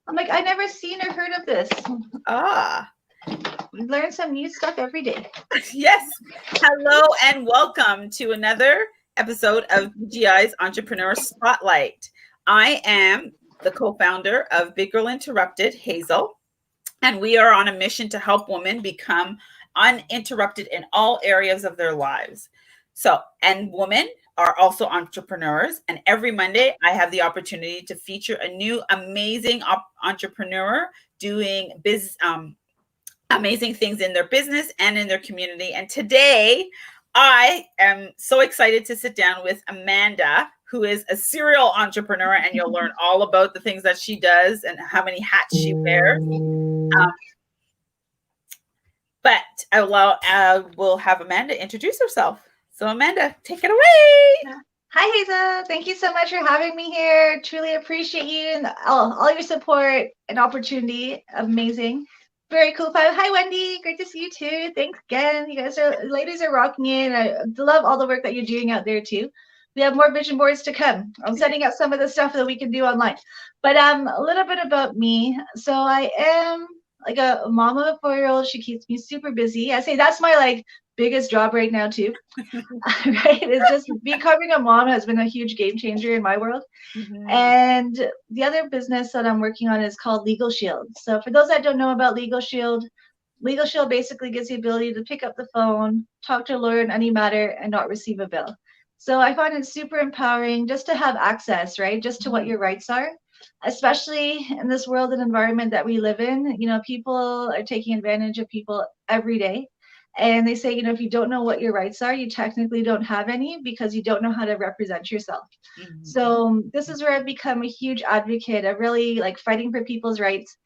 I'm like, I never seen or heard of this. Ah, We learn some new stuff every day. yes. Hello and welcome to another episode of BGI's Entrepreneur Spotlight. I am the co-founder of Big Girl Interrupted, Hazel, and we are on a mission to help women become uninterrupted in all areas of their lives. And women are also entrepreneurs. And every Monday, I have the opportunity to feature a new amazing entrepreneur doing amazing things in their business and in their community. And today, I am so excited to sit down with Amanda, who is a serial entrepreneur, and you'll learn all about the things that she does and how many hats she wears. But I will have Amanda introduce herself. So Amanda, take it away. Hi, Hazel. Thank you so much for having me here. Truly appreciate you and all your support and opportunity. Amazing. Very cool. Hi, Wendy. Great to see you too. Thanks again. You ladies are rocking it. I love all the work that you're doing out there too. We have more vision boards to come. I'm setting up some of the stuff that we can do online. But a little bit about me. So I am like a mom of a 4-year-old. She keeps me super busy. I say that's my biggest job right now too. Right? It's just becoming a mom has been a huge game changer in my world. Mm-hmm. And the other business that I'm working on is called LegalShield. So for those that don't know about LegalShield basically gives the ability to pick up the phone, talk to a lawyer in any matter, and not receive a bill. So I find it super empowering just to have access, right? Just to what your rights are, especially in this world and environment that we live in. You know, people are taking advantage of people every day. And they say, if you don't know what your rights are, you technically don't have any because you don't know how to represent yourself. Mm-hmm. So this is where I've become a huge advocate of really fighting for people's rights.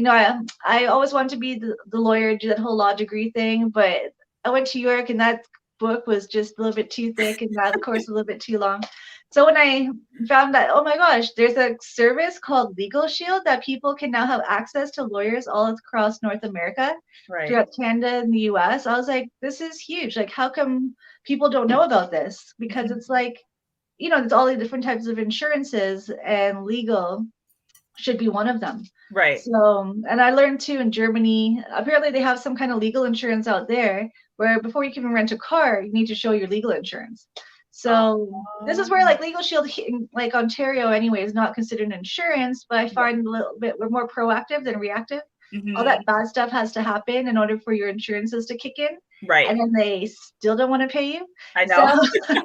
I always wanted to be the lawyer, do that whole law degree thing, but I went to York and that book was just a little bit too thick and that course a little bit too long. So when I found that, oh my gosh, there's a service called LegalShield that people can now have access to lawyers all across North America, throughout Canada and the US. I was like, this is huge. How come people don't know about this? Because it's there's all the different types of insurances and legal should be one of them. Right. So, and I learned too in Germany, apparently they have some kind of legal insurance out there where before you can even rent a car, you need to show your legal insurance. So this is where LegalShield, Ontario anyway, is not considered an insurance, but I find a little bit, we're more proactive than reactive. Mm-hmm. All that bad stuff has to happen in order for your insurances to kick in. Right. And then they still don't want to pay you. I know. So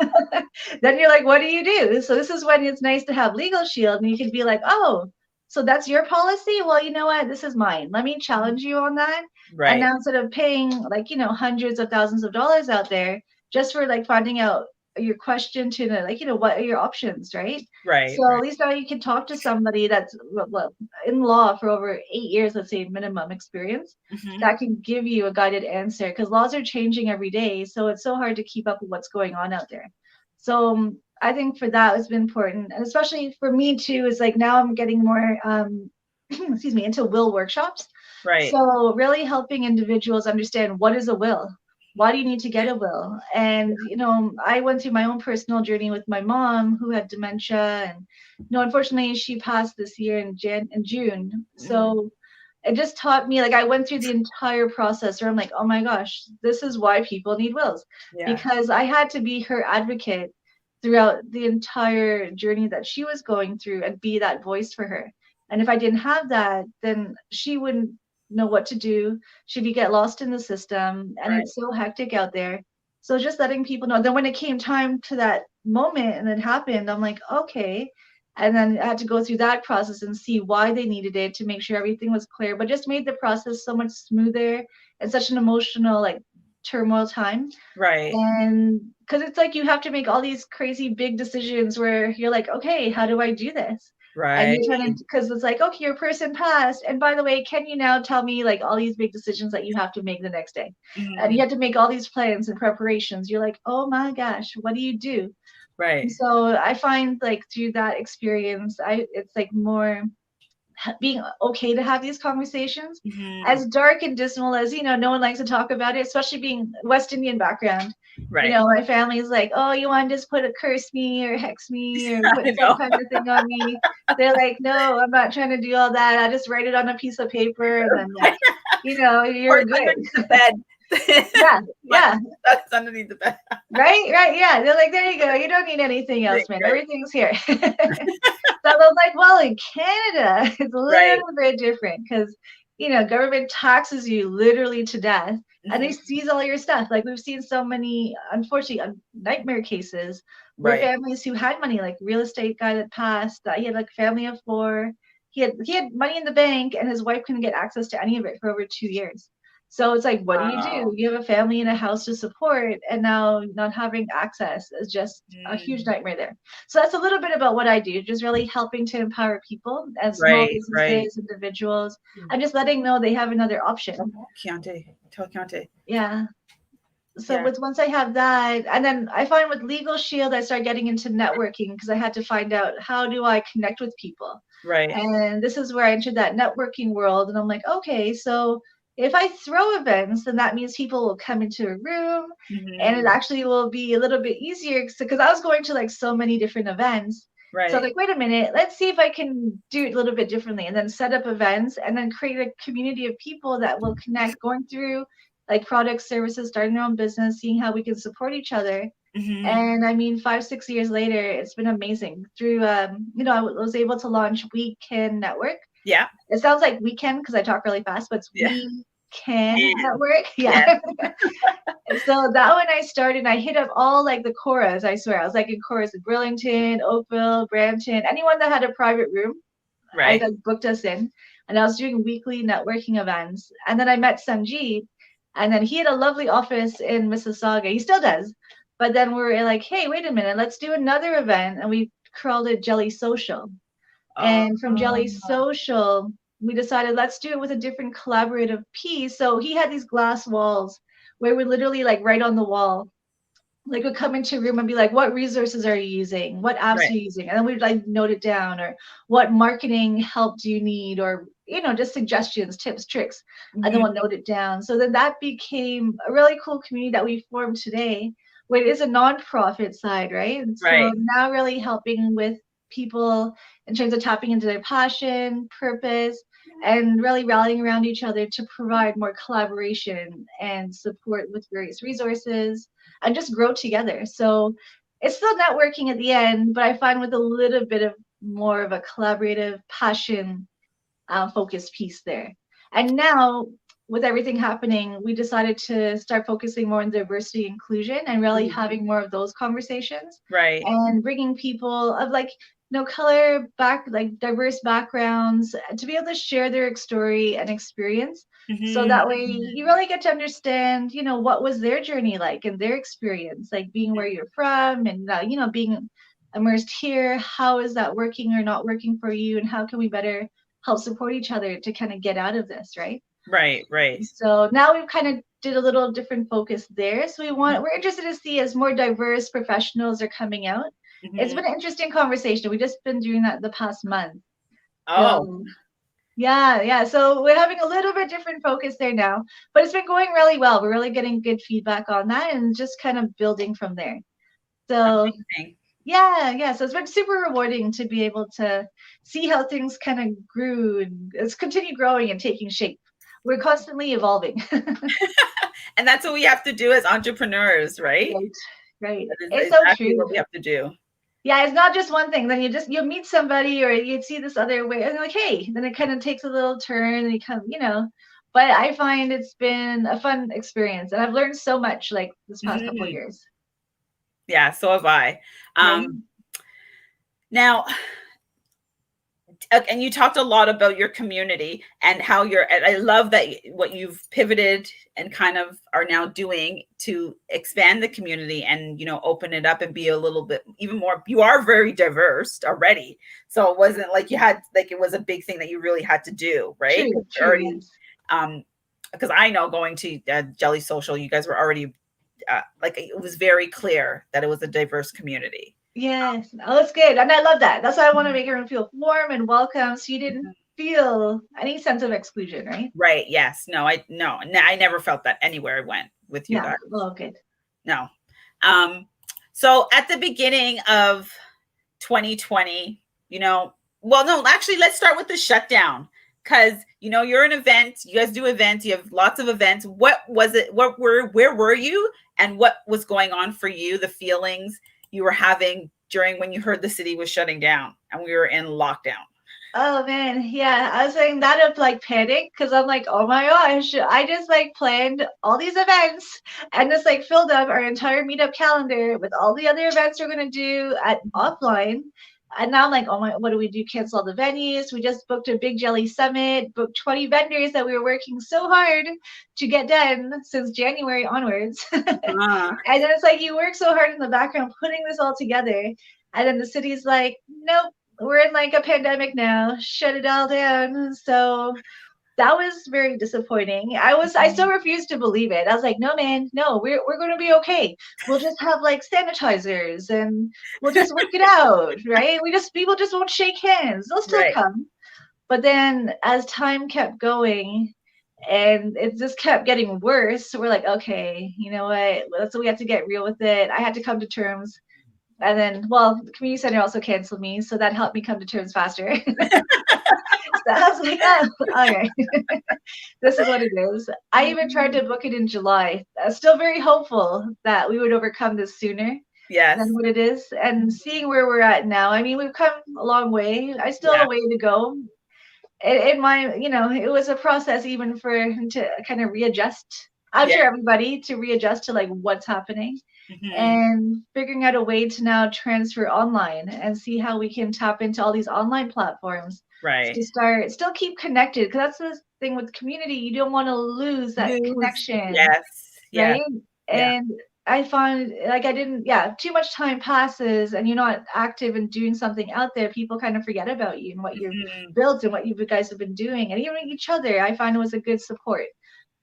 then you're like, what do you do? So this is when it's nice to have LegalShield and you can be like, oh, so that's your policy? Well, you know what? This is mine. Let me challenge you on that. Right. And now instead of paying hundreds of thousands of dollars out there just for finding out your question to know, what are your options, right? Right. So at least now you can talk to somebody that's in law for over 8 years, let's say minimum experience, that can give you a guided answer because laws are changing every day. So it's so hard to keep up with what's going on out there. So I think for that it's been important, and especially for me too, is now I'm getting more, into will workshops. Right. So really helping individuals understand what is a will. Why do you need to get a will? And, I went through my own personal journey with my mom who had dementia. And, unfortunately, she passed this year in June. So it just taught me, I went through the entire process where I'm like, oh my gosh, this is why people need wills. Yeah. Because I had to be her advocate throughout the entire journey that she was going through and be that voice for her. And if I didn't have that, then she wouldn't know what to do. Should you get lost in the system? And It's so hectic out there. So just letting people know. Then when it came time to that moment and it happened, I'm like, okay. And then I had to go through that process and see why they needed it to make sure everything was clear, but just made the process so much smoother and such an emotional, turmoil time. Right. And because it's you have to make all these crazy big decisions where you're like, okay, how do I do this? Right. And you're trying to, because it's okay, your person passed. And by the way, can you now tell me all these big decisions that you have to make the next day? Mm-hmm. And you have to make all these plans and preparations. You're like, oh my gosh, what do you do? Right. And so I find through that experience, it's more being okay to have these conversations. Mhm. As dark and dismal as, no one likes to talk about it, especially being West Indian background. Right. My family is like, oh, you want to just put a curse me or hex me or put I some know. kind of thing on me. They're like, no, I'm not trying to do all that. I just write it on a piece of paper and then, Or you're it's good. underneath the bed. Yeah, yeah. It's underneath the bed. Right, yeah. They're like, there you go. You don't need anything else, man. Right. Everything's here. So I was like, well, in Canada, it's a Right. little bit different because, government taxes you literally to death and they Mhm. seize all your stuff. Like we've seen so many, unfortunately, nightmare cases where Right. families who had money, like real estate guy that passed, he had like a family of 4. He had money in the bank and his wife couldn't get access to any of it for over 2 years. So it's like, what do? Wow. You have a family and a house to support, and now not having access is just a huge nightmare there. So that's a little bit about what I do, just really helping to empower people and small Right. Right. businesses, individuals, and just letting know they have another option. Chianti. Tell Chianti. Yeah. So Yeah. once I have that, and then I find with LegalShield, I started getting into networking because I had to find out how do I connect with people. Right. And this is where I entered that networking world. And I'm like, okay, so if I throw events, then that means people will come into a room and it Mhm. actually will be a little bit easier because I was going to like so many different events. So Right. like, wait a minute, let's see if I can do it a little bit differently and then set up events and then create a community of people that will connect going through like products, services, starting their own business, seeing how we can support each other. Mhm. And I mean, 5, 6 years later, it's been amazing. Through, I was able to launch We Can Network. Yeah. It sounds like weekend because I talk really fast, but it's Yeah. We Can Can. Network. Yeah. Yeah. So that when I started, I hit up all like the Coras. I swear, I was like in Coras in Burlington, Oakville, Brampton, anyone that had a private room. I Right. like booked us in, and I was doing weekly networking events. And then I met Sunjit, and then he had a lovely office in Mississauga. He still does. But then we were like, hey, wait a minute, let's do another event, and we called it Jelly Social. Oh. And from Jelly Social, we decided let's do it with a different collaborative piece. So he had these glass walls where we literally like right on the wall like would come into a room and be like, what resources are you using? What apps Right. are you using? And then we'd like note it down or what marketing help do you need? Or, just suggestions, tips, tricks. And then Mhm. we'll note it down. So then that became a really cool community that we formed today, where it is a nonprofit side, right? And so Right. now really helping with people in terms of tapping into their passion, purpose, and really rallying around each other to provide more collaboration and support with various resources and just grow together. So it's still networking at the end, but I find with a little bit of more of a collaborative passion focused piece there. And now with everything happening, we decided to start focusing more on diversity inclusion and really Mhm. having more of those conversations Right. and bringing people of like color back like diverse backgrounds to be able to share their story and experience so Mhm. that way you really get to understand what was their journey like and their experience like being where you're from and being immersed here. How is that working or not working for you and how can we better help support each other to kind of get out of this, right? Right. Right. So now we've kind of did a little different focus there. So we're interested to see as more diverse professionals are coming out. It's Mhm. been an interesting conversation. We've just been doing that the past month. Oh. So yeah. So we're having a little bit different focus there now, but it's been going really well. We're really getting good feedback on that and just kind of building from there. So Amazing. yeah. So it's been super rewarding to be able to see how things kind of grew and it's continued growing and taking shape. We're constantly evolving. And that's what we have to do as entrepreneurs, right? Right. That is It's so exactly true. what we have to do. Yeah, it's not just one thing. Then you meet somebody or you see this other way and you're like, hey, then it kind of takes a little turn and you come. But I find it's been a fun experience and I've learned so much like this past couple of Mhm. years. Yeah, so have I. Right. Now, and you talked a lot about your community and how and I love that what you've pivoted and kind of are now doing to expand the community and open it up and be a little bit even more. You are very diverse already, so it wasn't like you had like it was a big thing that you really had to do, right? You're True, already yes. because I know going to Jelly Social, you guys were already like it was very clear that it was a diverse community. Yes. Oh, that's good. And I love that. That's why I want to make everyone feel warm and welcome. So you didn't feel any sense of exclusion, right? Right. Yes. No, I never felt that anywhere I went with you Yeah. guys. Well, good. No. Um, so at the beginning of 2020, well, no, actually, let's start with the shutdown. Because you're an event, you guys do events, you have lots of events. What was it? Where were you, and what was going on for you? The feelings you were having during when you heard the city was shutting down and we were in lockdown. Oh man, yeah. I was saying that of like panic because I'm like, oh my gosh, I just like planned all these events and just like filled up our entire meetup calendar with all the other events we're gonna do at offline. And now I'm like, oh my, what do we do? Cancel all the venues. We just booked a big jelly summit, booked 20 vendors that we were working so hard to get done since January onwards. And then it's like you work so hard in the background putting this all together. And then the city's like, nope, we're in like a pandemic now, shut it all down. So that was very disappointing. I still refused to believe it. I was like, no man, no, we're gonna be okay. We'll just have like sanitizers and we'll just work it out, right? People just won't shake hands. They'll still come. But then as time kept going and it just kept getting worse, so we're like, okay, you know what? So we had to get real with it. I had to come to terms. And then, well, the community center also canceled me, so that helped me come to terms faster. So I was like, oh, all right, this is what it is. I even tried to book it in July. I was still very hopeful that we would overcome this sooner than what it is. And seeing where we're at now, I mean, we've come a long way. I still have a way to go. It might, it was a process even to kind of readjust. I'm sure everybody to readjust to like what's happening. And figuring out a way to now transfer online and see how we can tap into all these online platforms to still keep connected, because that's the thing with community, you don't want to lose that connection, right? And I find like too much time passes and you're not active in doing something out there, people kind of forget about you and what you've built and what you guys have been doing, and even each other. I find it was a good support.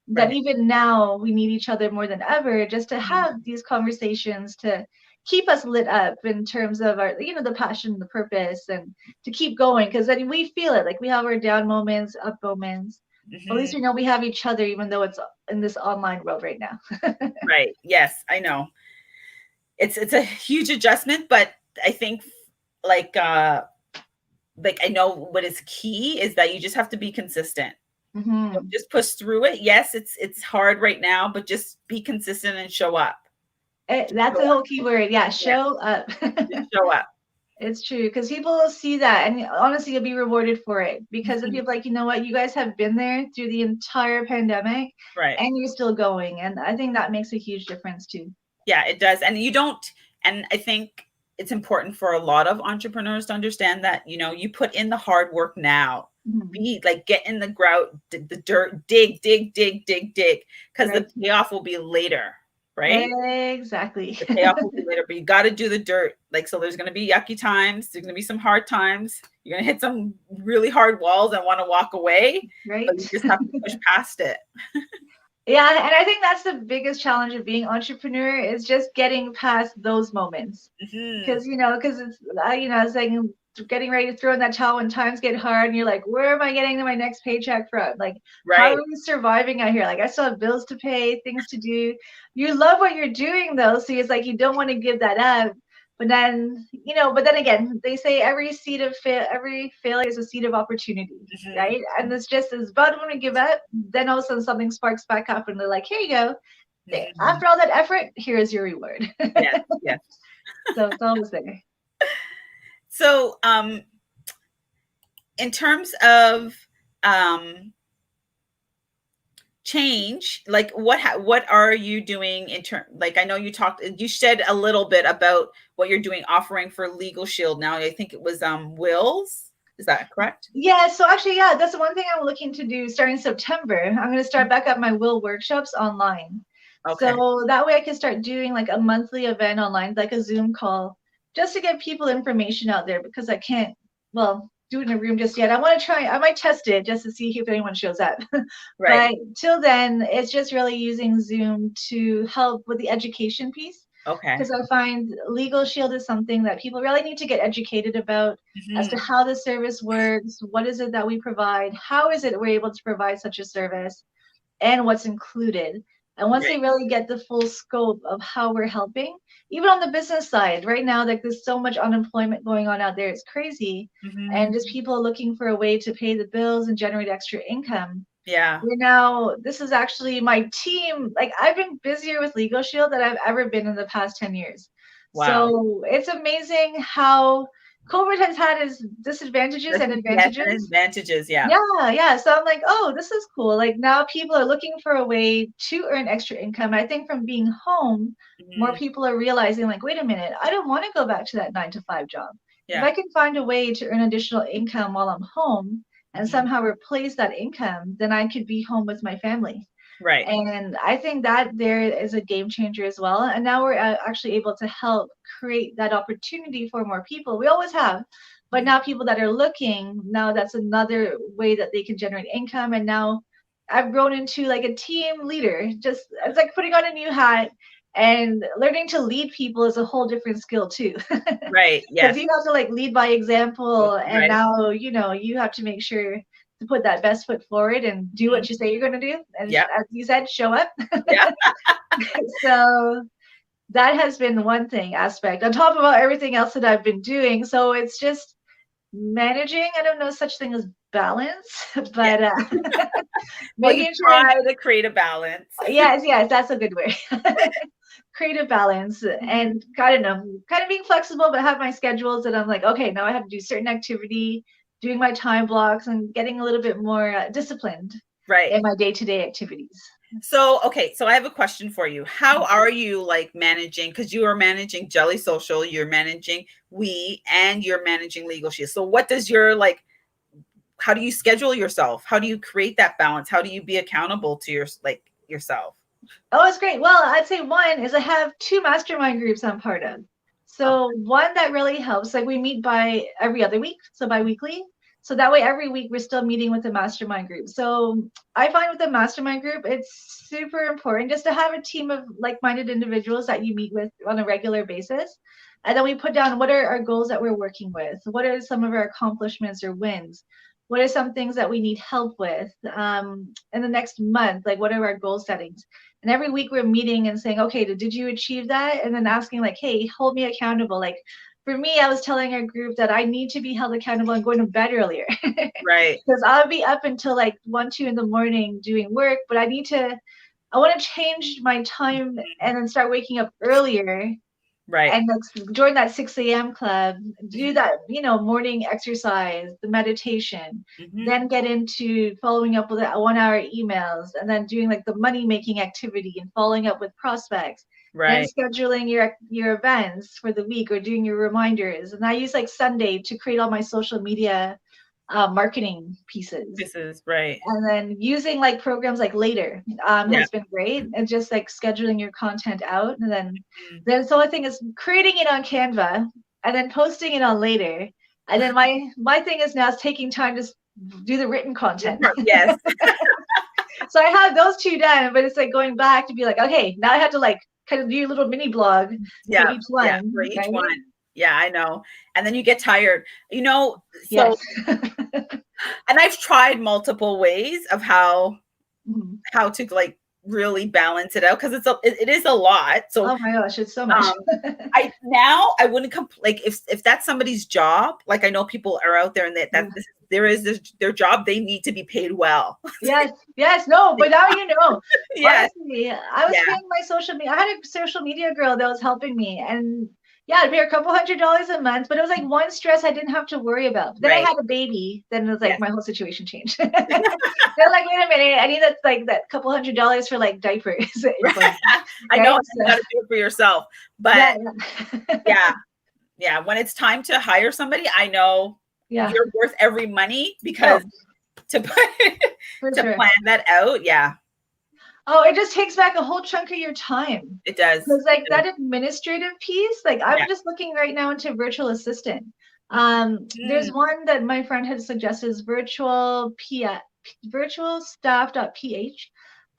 That even now we need each other more than ever, just to have these conversations to keep us lit up in terms of our, the passion, the purpose, and to keep going. Because then we feel it, like we have our down moments, up moments. At least we know we have each other, even though it's in this online world right now. Right. Yes, I know. It's a huge adjustment, but I think like I know what is key is that you just have to be consistent. Just push through it. Yes, it's hard right now, but just be consistent and show up. That's the whole key word. Yeah, show up. Show up. It's true, because people will see that, and honestly, you'll be rewarded for it, because if you're like, you know what, you guys have been there through the entire pandemic, and you're still going, and I think that makes a huge difference too. Yeah, it does. And I think it's important for a lot of entrepreneurs to understand that, you put in the hard work now. Be like, get in the grout, the dirt, dig, because the payoff will be later, right? Exactly. The payoff will be later, but you got to do the dirt. Like, so there's going to be yucky times. There's going to be some hard times. You're going to hit some really hard walls and want to walk away. Right. But you just have to push past it. Yeah, and I think that's the biggest challenge of being entrepreneur, is just getting past those moments. Because it's I was saying, getting ready to throw in that towel when times get hard, and you're like, where am I getting my next paycheck from? Like, how are we surviving out here? Like, I still have bills to pay, things to do. You love what you're doing though, so it's like you don't want to give that up. But then, again, they say every failure is a seed of opportunity, right? And it's just as bad when we give up, then all of a sudden something sparks back up, and they're like, here you go. After all that effort, here's your reward. Yes. So it's always there. So, in terms of change, like what are you doing like, I know you said a little bit about what you're doing, offering for LegalShield now. I think it was wills. Is that correct? Yeah. So actually, that's the one thing I'm looking to do starting September. I'm going to start back up my will workshops online. Okay. So that way I can start doing like a monthly event online, like a Zoom call, just to get people information out there, because I can't, do it in a room just yet. I want to try, I might test it just to see if anyone shows up. But till then, it's just really using Zoom to help with the education piece. Okay. Because I find LegalShield is something that people really need to get educated about as to how the service works, what is it that we provide, how is it we're able to provide such a service, and what's included. And once they Right. really get the full scope of how we're helping, even on the business side, right now, like there's so much unemployment going on out there, it's crazy. And just people looking for a way to pay the bills and generate extra income. Yeah. We're now, this is actually my team. Like I've been busier with LegalShield than I've ever been in the past 10 years. Wow. So it's amazing how COVID has had its disadvantages and Yes, advantages. and advantages. Yeah. Yeah. So I'm like, oh, this is cool. Like now people are looking for a way to earn extra income. I think from being home, more people are realizing like, wait a minute, I don't want to go back to that 9 to 5 job. If Yeah. I can find a way to earn additional income while I'm home and somehow replace that income, then I could be home with my family. Right. And I think that there is a game changer as well. And now we're actually able to help create that opportunity for more people. We always have, but now people that are looking, now that's another way that they can generate income. And now I've grown into like a team leader. Just it's like putting on a new hat, and learning to lead people is a whole different skill too. Right. Because Yes. you have to like lead by example, and Right. now you have to make sure to put that best foot forward and do what you say you're going to do, and Yeah. as you said, show up. Yeah. So that has been one thing aspect on top of everything else that I've been doing. So it's just managing. I don't know such thing as balance, but Well, you making sure. try to create a balance. Yes, that's a good word. Create a balance, and I don't know, kind of being flexible, but have my schedules that I'm like, okay, now I have to do certain activity, doing my time blocks, and getting a little bit more disciplined Right. in my day-to-day activities. So, okay, so I have a question for you. How are you like managing? Because you are managing Jelly Social, you're managing and you're managing LegalShield. So, what does your like? How do you schedule yourself? How do you create that balance? How do you be accountable to yourself? Oh, it's great. Well, I'd say one is I have 2 mastermind groups I'm part of. So one that really helps, like we meet by every other week, so bi-weekly. So that way every week we're still meeting with the mastermind group. So I find with the mastermind group, it's super important just to have a team of like-minded individuals that you meet with on a regular basis. And then we put down what are our goals that we're working with? What are some of our accomplishments or wins? What are some things that we need help with in the next month? Like what are our goal settings? And every week we're meeting and saying, okay, did you achieve that? And then asking like, hey, hold me accountable. Like for me, I was telling our group that I need to be held accountable and going to bed earlier. Right. Because I'll be up until like 1, 2 in the morning doing work, but I want to change my time and then start waking up earlier. Right. And join that 6 a.m. club, do that, morning exercise, the meditation, then get into following up with 1 hour emails, and then doing like the money making activity and following up with prospects, then scheduling your events for the week or doing your reminders. And I use like Sunday to create all my social media marketing pieces. This is right. And then using like programs like Later has been great, and just like scheduling your content out. And then the only thing is creating it on Canva and then posting it on Later. And then my thing is now is taking time to do the written content. Yes. So I have those 2 done, but it's like going back to be like, okay, now I have to like kind of do a little mini blog for each one. Yeah, for each one. Yeah, I know. And then you get tired, so, yes. And I've tried multiple ways of how to like really balance it out, because it is a lot. So oh my gosh, it's so much. I wouldn't like if that's somebody's job, like I know people are out there and there is their job, they need to be paid well. Yes, no, but now you know. Yes. Honestly, I was paying my social media. I had a social media girl that was helping me, and it'd be a couple $100 a month, but it was like one stress I didn't have to worry about. But then I had a baby, then it was like my whole situation changed. They're like, wait a minute, I need that couple $100 for like diapers. I know you got to do it for yourself, but when it's time to hire somebody, I know you're worth every money, because to plan that out. Yeah. Oh, it just takes back a whole chunk of your time. It does. Because like that administrative piece, like I'm just looking right now into virtual assistant. There's one that my friend had suggested is virtualstaff.ph.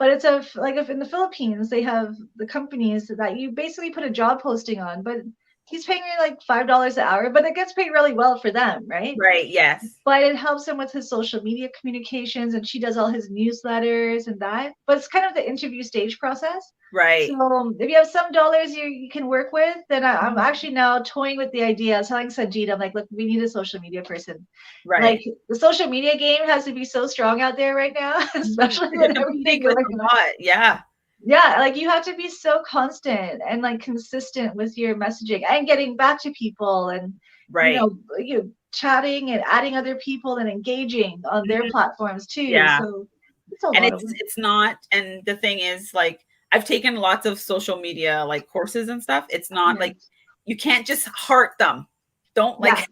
but it's like if in the Philippines they have the companies that you basically put a job posting on, but he's paying you like $5 an hour, but it gets paid really well for them, right? Right. Yes. But it helps him with his social media communications, and she does all his newsletters and that. But it's kind of the interview stage process. Right. So if you have some dollars you can work with, then I'm actually now toying with the idea. I was telling Sunjit, I'm like, look, we need a social media person. Right. Like the social media game has to be so strong out there right now, especially with everything going on. Yeah. Yeah, like you have to be so constant and like consistent with your messaging and getting back to people and right. you chatting and adding other people and engaging on their platforms too. Yeah. So it's a lot and of work. it's not, and the thing is, like, I've taken lots of social media like courses and stuff. It's not like you can't just heart them. Don't like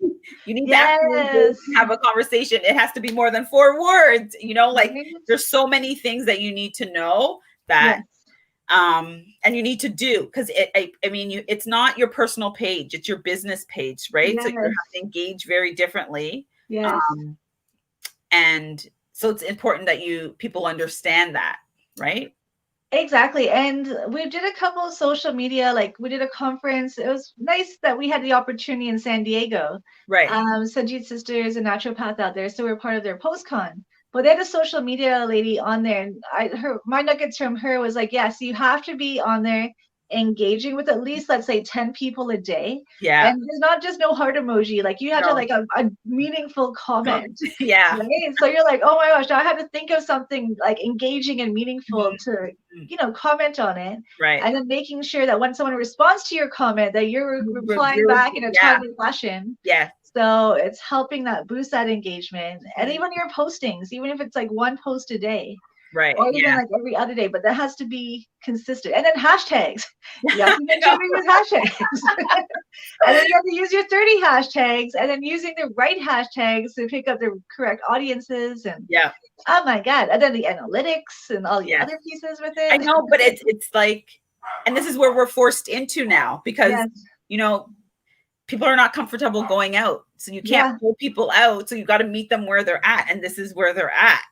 you need to actually have a conversation. It has to be more than 4 words, like there's so many things that you need to know that and you need to do, because it's not your personal page, it's your business page, right? So you have to engage very differently. And so it's important that people understand that, right? Exactly. And we did a couple of social media, like we did a conference. It was nice that we had the opportunity in San Diego. Right. Sunjit sister is a naturopath out there, so we're part of their postcon. But they had a social media lady on there, and my nuggets from her was like, yes, you have to be on there engaging with at least, let's say, 10 people a day. Yeah. And there's not just no heart emoji. Like you have to like a meaningful comment. Yeah. Right? So you're like, oh my gosh, now I have to think of something like engaging and meaningful to, comment on it. Right. And then making sure that when someone responds to your comment, that you're replying back in a timely fashion. Yeah. So it's helping that boost that engagement. And even your postings, even if it's like one post a day. Right. Or even like every other day, but that has to be consistent. And then hashtags. You have to make sure you use hashtags. And then you have to use your 30 hashtags and then using the right hashtags to pick up the correct audiences. And oh my God. And then the analytics and all the other pieces with it. I know, but it's like, and this is where we're forced into now because, people are not comfortable going out. So you can't pull people out. So you got to meet them where they're at. And this is where they're at.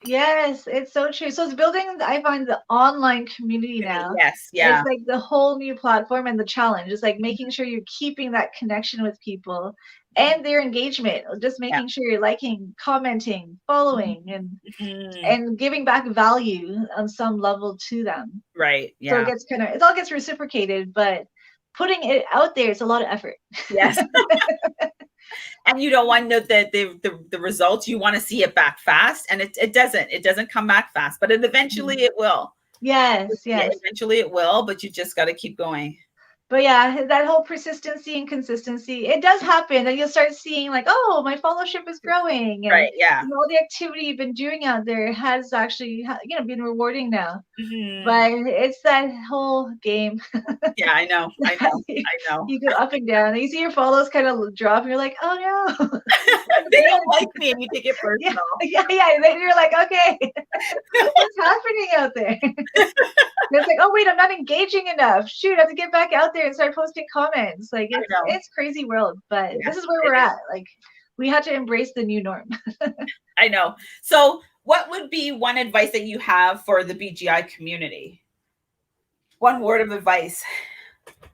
Yes, it's so true. So it's building, I find, the online community now. Yes, yeah. It's like the whole new platform, and the challenge is like making sure you're keeping that connection with people and their engagement. Just making sure you're liking, commenting, following, and giving back value on some level to them. Right. Yeah. So it all gets reciprocated, but putting it out there, it's a lot of effort. Yes. And you don't want the results. You want to see it back fast, and it doesn't come back fast, but eventually it will. Yes. Eventually it will, but you just got to keep going. But yeah, that whole persistency and consistency, it does happen. And you'll start seeing like, oh, my followership is growing. And, right. Yeah. All the activity you've been doing out there has actually, been rewarding now. But it's that whole game. Yeah, I know. You go up and down. And you see your follows kind of drop. And you're like, oh no. They don't like me, and you take it personal. Yeah. And then you're like, okay, what's happening out there? It's like, oh wait, I'm not engaging enough. Shoot, I have to get back out there and start posting comments. Like it's crazy world, but this is where we're at. Like we had to embrace the new norm. I know. So what would be one advice that you have for the BGI community? One word of advice.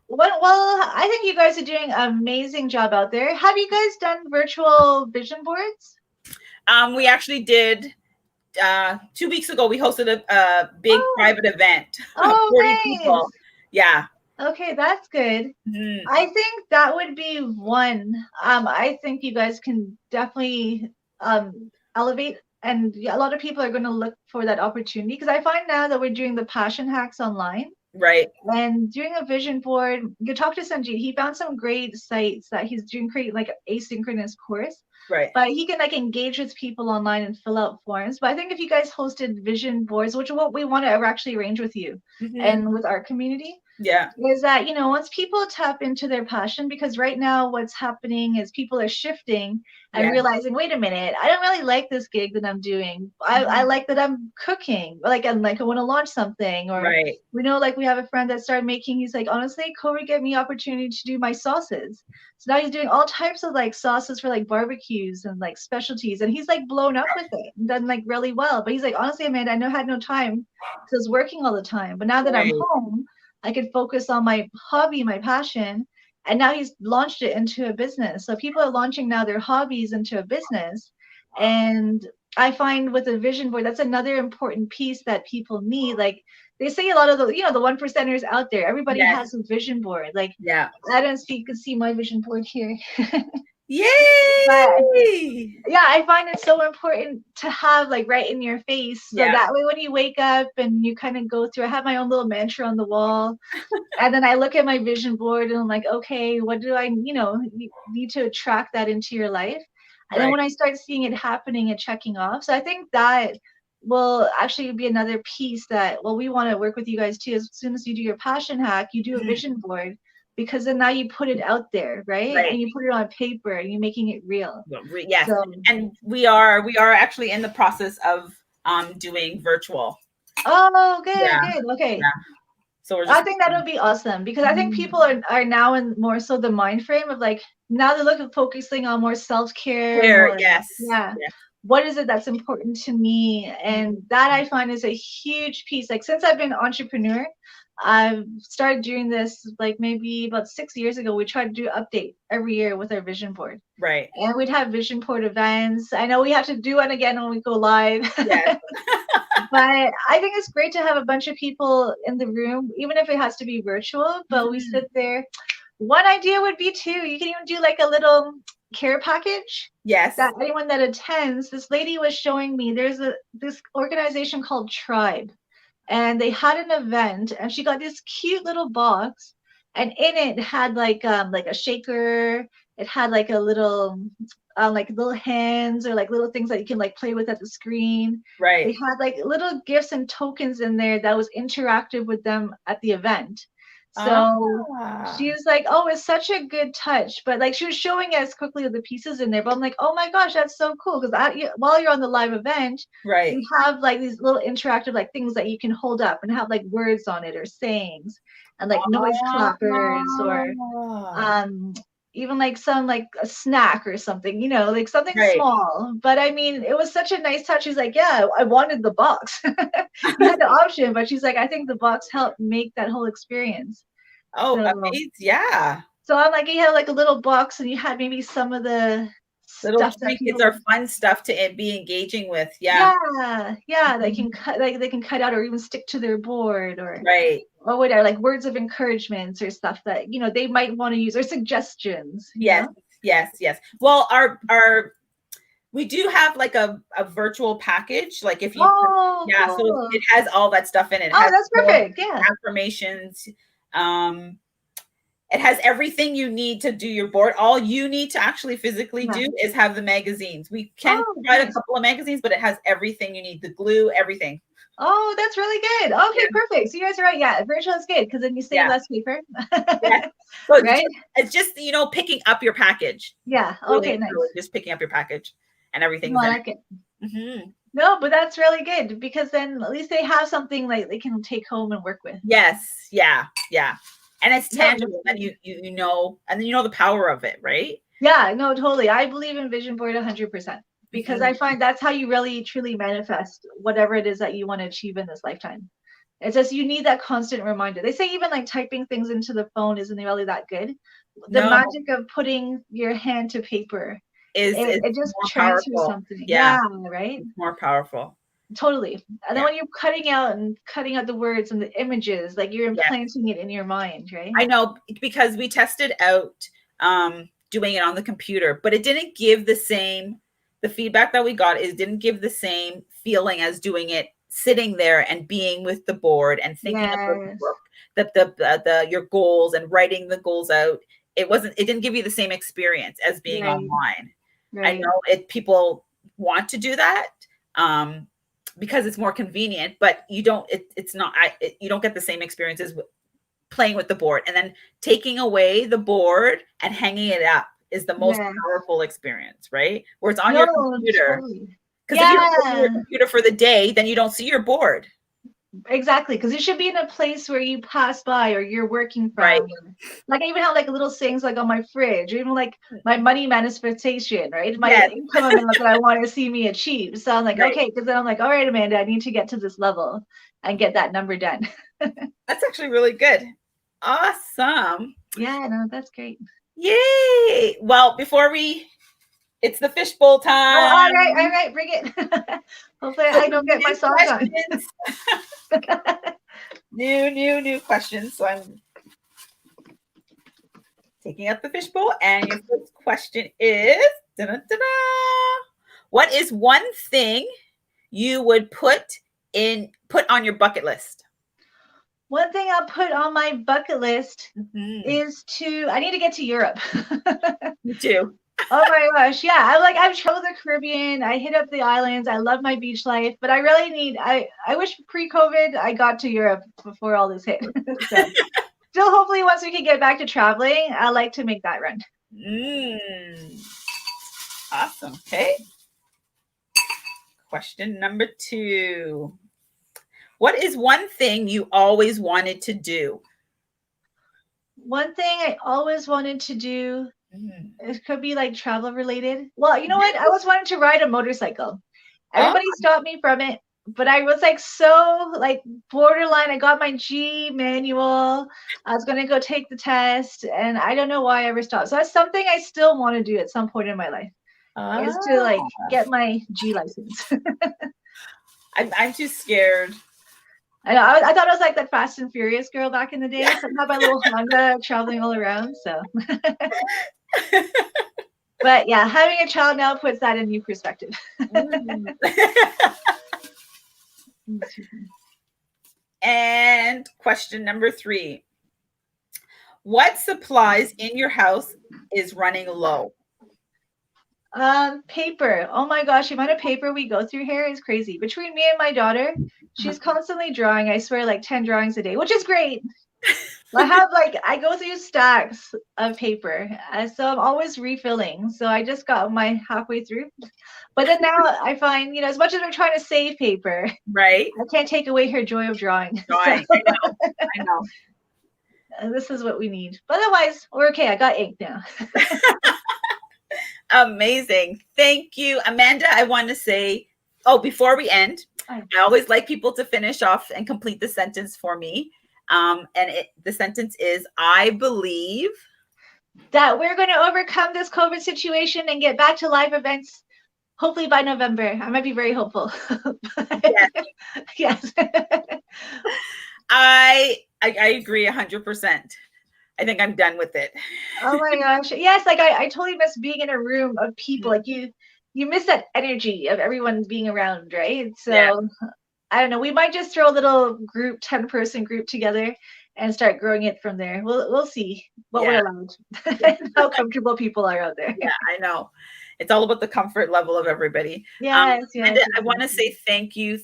Well, I think you guys are doing an amazing job out there. Have you guys done virtual vision boards? We actually did. 2 weeks ago, we hosted a big private event. 40 people. Yeah. Okay, that's good. I think that would be one. I think you guys can definitely elevate, and a lot of people are going to look for that opportunity, because I find now that we're doing the passion hacks online. Right. And doing a vision board, you talk to Sunjit. He found some great sites that he's doing, create like an asynchronous course. Right. But he can like engage with people online and fill out forms. But I think if you guys hosted vision boards, which is what we want to actually arrange with you and with our community, Yeah. is that, once people tap into their passion, because right now what's happening is people are shifting and Yeah. realizing, wait a minute, I don't really like this gig that I'm doing. I like that I'm cooking, like, and like I want to launch something, or Right. we know, like, we have a friend that started making, he's like, honestly, COVID gave me opportunity to do my sauces. So now he's doing all types of like sauces for like barbecues and like specialties, and he's like blown up with it and done like really well. But he's like, honestly, Amanda, I had no time because I was working all the time. But now that I'm Right. home, I could focus on my hobby, my passion. And now he's launched it into a business. So people are launching now their hobbies into a business. And I find with a vision board, that's another important piece that people need. Like, they say a lot of the one percenters out there, everybody Yes. has a vision board. Like, Yeah. I don't see, you can see my vision board here. Yay! But yeah, I find it so important to have like right in your face. So Yeah. that way when you wake up and you kind of go through, I have my own little mantra on the wall. And then I look at my vision board and I'm like, okay, what do I, need to attract that into your life? And then Right. when I start seeing it happening and checking off. So I think that will actually be another piece that, well, we want to work with you guys too. As soon as you do your passion hack, you do a vision board, because then now you put it out there, right? Right. And you put it on paper and you're making it real. Yes. So, And we are actually in the process of doing virtual. oh, good, Yeah. good. Okay. Yeah. So we're just, I think that would be awesome, because I think people are now in more so the mind frame of like, now they're looking focusing on more self-care. yes. Yeah. Yes. What is it that's important to me? And that I find is a huge piece. Like, since I've been an entrepreneur, I've started doing this like maybe about 6 years ago. We try to do update every year with our vision board. Right. And we'd have vision board events. I know we have to do one again when we go live. Yes. But I think it's great to have a bunch of people in the room, even if it has to be virtual, but we sit there. One idea would be too, you can even do like a little care package. Yes. That anyone that attends, this lady was showing me, there's this organization called Tribe, and they had an event, and she got this cute little box, and in it had like a shaker. It had like a little like little hands, or like little things that you can like play with at the screen. Right. They had like little gifts and tokens in there that was interactive with them at the event. So she was like, oh, it's such a good touch. But like, she was showing us quickly the pieces in there. But I'm like, oh my gosh, that's so cool. Because while you're on the live event, right, you have like these little interactive like things that you can hold up and have like words on it, or sayings, and like noise clappers, or even like some like a snack or something, like something small. But I mean, it was such a nice touch. She's like, yeah, I wanted the box. You had the option, but she's like, I think the box helped make that whole experience. Oh, so, amazing. Yeah. So I'm like, you had like a little box, and you had maybe some of the little trinkets are fun stuff to be engaging with. Yeah. They can cut, like they can cut out or even stick to their board, or or whatever, like words of encouragement or stuff that they might want to use, or suggestions. Yes. Well, our we do have like a virtual package. Like if you cool. So it has all that stuff in it. It has that's perfect. Yeah. Affirmations. It has everything you need to do your board. All you need to actually physically do is have the magazines. We can provide a couple of magazines, but it has everything you need, the glue, everything. Oh, that's really good. Okay, perfect. So you guys are right. Yeah, virtual is good, because then you save less paper. So right? It's just, picking up your package. Yeah. Okay, nice. Just picking up your package and everything. I like it. No, but that's really good, because then at least they have something like they can take home and work with. Yes. Yeah. And it's tangible, and you know, and then the power of it, right? Yeah, no, totally. I believe in vision board 100%, because I find that's how you really truly manifest whatever it is that you want to achieve in this lifetime. It's just, you need that constant reminder. They say even like typing things into the phone isn't really that good. The magic of putting your hand to paper it just turns through something. Yeah, right? It's more powerful. Totally. And then when you're cutting out the words and the images, like you're implanting it in your mind, right? I know, because we tested out doing it on the computer, but it didn't give the feedback that we got didn't give the same feeling as doing it sitting there and being with the board and thinking about the your goals and writing the goals out. It didn't give you the same experience as being online. Right. I know people want to do that because it's more convenient, but you don't. You don't get the same experiences playing with the board, and then taking away the board and hanging it up is the most Yeah. powerful experience, right? Where it's on No, your computer. totally. Because if you don't Yeah. open your computer for the day, then you don't see your board. Exactly, because it should be in a place where you pass by or you're working from. Right. Like I even have like little things like on my fridge, or even like my money manifestation, right? My Yes. income amount that I want to see me achieve. So I'm like, Right. okay, because then I'm like, all right, Amanda, I need to get to this level and get that number done. That's actually really good. Awesome. Yeah, no, that's great. Yay. Well, it's the fishbowl time. Oh, all right, bring it. Hopefully I don't get my song on. New questions. So I'm taking out the fishbowl, and your first question is, what is one thing you would put on your bucket list? One thing I'll put on my bucket list is I need to get to Europe. Me too. Oh my gosh, yeah. I've traveled the Caribbean. I hit up the islands. I love my beach life, but I really I wish pre-COVID I got to Europe before all this hit. So, still, hopefully, once we can get back to traveling, I like to make that run. Awesome. Okay. Question number 2. What is one thing you always wanted to do? One thing I always wanted to do, it could be like travel related. Well, you know what? I was wanting to ride a motorcycle. Everybody stopped me from it, but I was like so like borderline. I got my G manual. I was gonna go take the test, and I don't know why I ever stopped. So that's something I still want to do at some point in my life. Is to like get my G license. I'm too scared. I know. I thought I was like that Fast and Furious girl back in the day. So I had my little Honda traveling all around. So, but yeah, having a child now puts that in new perspective. And question number 3. What supplies in your house is running low? Paper. Oh my gosh, the amount of paper we go through here is crazy. Between me and my daughter, she's constantly drawing. I swear, like 10 drawings a day, which is great. I go through stacks of paper, so I'm always refilling. So I just got my halfway through. But then now I find, as much as we're trying to save paper, right? I can't take away her joy of drawing. I know. And this is what we need. But otherwise, we're okay. I got ink now. Amazing. Thank you, Amanda. I want to say, before we end, I always like people to finish off and complete the sentence for me. The sentence is, I believe that we're going to overcome this COVID situation and get back to live events, hopefully by November. I might be very hopeful. Yes. I agree 100%. I think I'm done with it. Oh my gosh. Yes, I totally miss being in a room of people. Like you miss that energy of everyone being around, right? So I don't know. We might just throw a little group, 10-person group together and start growing it from there. We'll see what we're allowed. How comfortable people are out there. Yeah, I know. It's all about the comfort level of everybody. Yes. And I want to say thank you.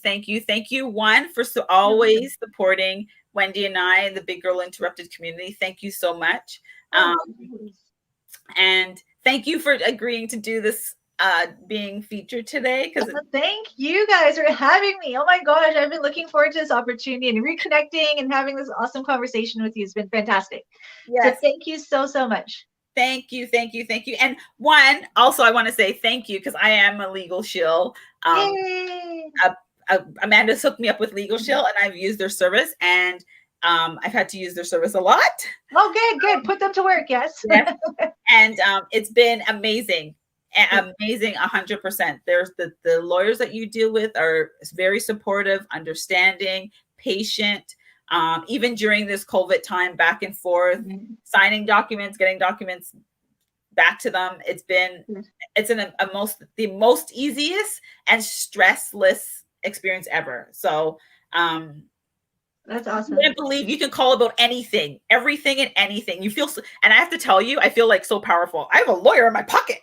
One, for always supporting Wendy and I and the Big Girl Interrupted community. Thank you so much. And thank you for agreeing to do this being featured today. Thank you guys for having me. Oh my gosh, I've been looking forward to this opportunity and reconnecting and having this awesome conversation with you. It's been fantastic. Yes. So thank you so much. Thank you. And one, also I want to say thank you because I am a LegalShield. Amanda's hooked me up with LegalShield and I've used their service, and I've had to use their service a lot. Oh, good. Put them to work. Yes. And it's been amazing. 100%. There's the lawyers that you deal with are very supportive, understanding, patient. Even during this COVID time, back and forth, signing documents, getting documents back to them. It's the most easiest and stressless experience ever. So that's awesome. I can't believe you can call about anything, everything and anything. You feel and I have to tell you, I feel like so powerful. I have a lawyer in my pocket.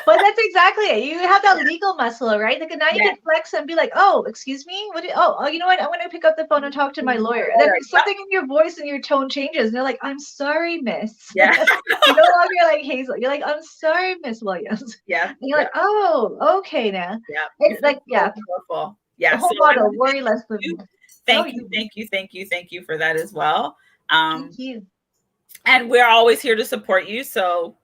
But that's exactly it. You have that legal muscle, right? Like now you Yeah. can flex and be like, "Oh, excuse me, you know what? I'm going to pick up the phone and talk to my lawyer." And then Yep. something in your voice and your tone changes, and they're like, "I'm sorry, Miss." Yeah. You're no longer like Hazel. You're like, "I'm sorry, Miss Williams." Yeah. And you're like, "Oh, okay now." Yeah. You It's feel like, so yeah, powerful. the Yeah. So whole I motto: want to say worry less than. thank you. No, Thank you. Thank you. Thank you. Thank you for that as well. thank you. And we're always here to support you. So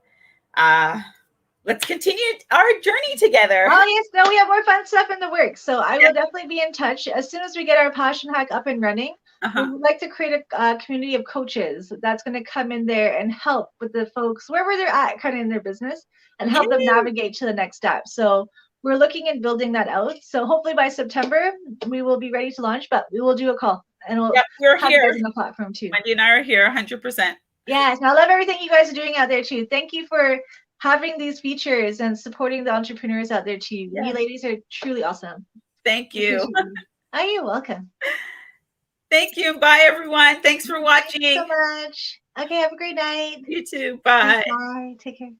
let's continue our journey together. Oh yes, no, we have more fun stuff in the works. So I Yeah. will definitely be in touch as soon as we get our passion hack up and running. We Uh-huh. would like to create a community of coaches that's going to come in there and help with the folks wherever they're at, kind of in their business, and help them Yay. navigate to the next step. So we're looking at building that out. So hopefully by September we will be ready to launch, but we will do a call and we'll Yep, we're have you here. guys on the platform too. Wendy and I are here 100%. Yes, and I love everything you guys are doing out there too. Thank you for having these features and supporting the entrepreneurs out there too. Yes. You ladies are truly awesome. Thank you. Oh, you're welcome. Thank you. Bye, everyone. Thanks for watching. Thank you so much. Okay, have a great night. You too. Bye. Bye. Take care.